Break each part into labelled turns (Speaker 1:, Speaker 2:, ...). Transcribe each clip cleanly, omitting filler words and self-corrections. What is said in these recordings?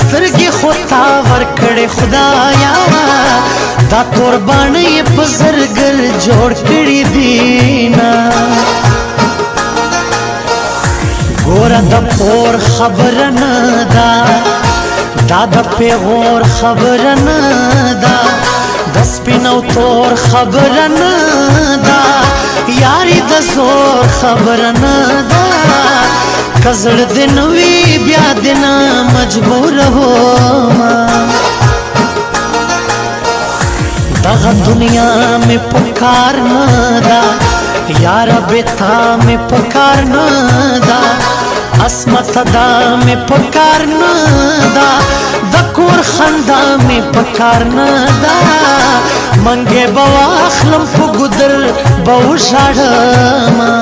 Speaker 1: سترګې خو تا ورکړې خدایا دا قربانۍ په زرګر جوړ کړي دینا ګوره د پور خبره نه ده دا د پیغور خبره نه ده د سپین او تور خبره نه ده یاري د زور خبره نه ده که زړه دې نه وي بیا دې نه مجبوره ومه دغه دنیا مې په کار نه ده یاره بېتا مې په کار نه ده عصمت دا مې په کار نه ده د کور خندا مې په کار نه ده منګې به واخلم په ګودر به وژاړمه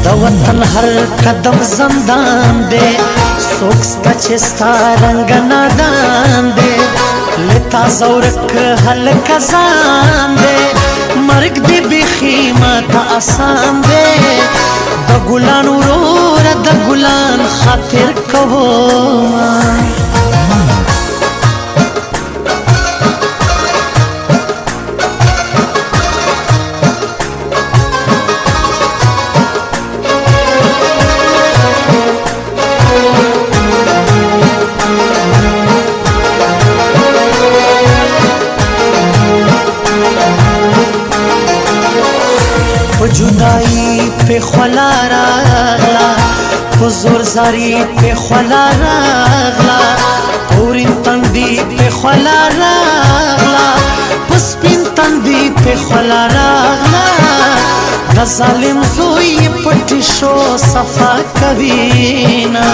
Speaker 1: د وطن هر قدم زندان دی څوک سته چې ستا رنګ نادان دی له تازه ورک هلکه ځان دی مرګ دې بیخي ماته اسان دی د ګلان وروره د ګلان خاطر کومه جدائی پہ خلا راغلا حضور زاری پہ خلا راغلا پوری تندی پہ خلا راغلا پسپین تندی پہ خلا راغلا دا ظالم زوی پٹی شو صفا کوینا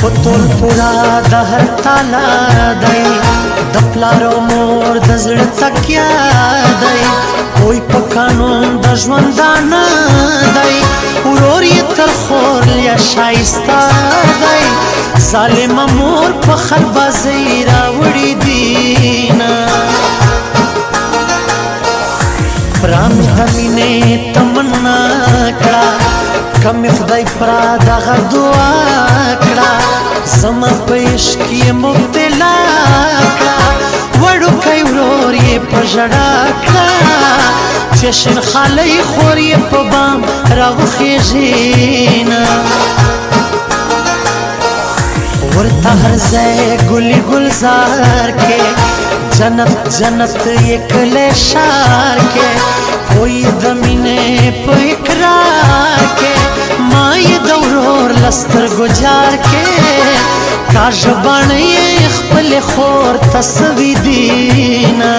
Speaker 1: پتول پورا د هر تالا دی د پلارو مور د زړه تکیا دی کوئی په قانون د ژوندانه دی ورور یې تر خور یا شایسته دی ظالمه مور په خربازۍ راوړي دینه پرام د مینې تمنا کړه کمې خدای پرا دغه دعا کړه زما په عشق یې مبتلا کړه وړوکی ورور یې په ژړا کړه چې شین خالی خور یې په بام راوخیږي نه ورته هر ځای ګلي ګلزار کې جنت جنت یې کلی ښار کې کوئی د مینې په اقرار کې ما یې د ورور له سترګو جار کې کا ژباړه یې خپلې خور ته سوي دینه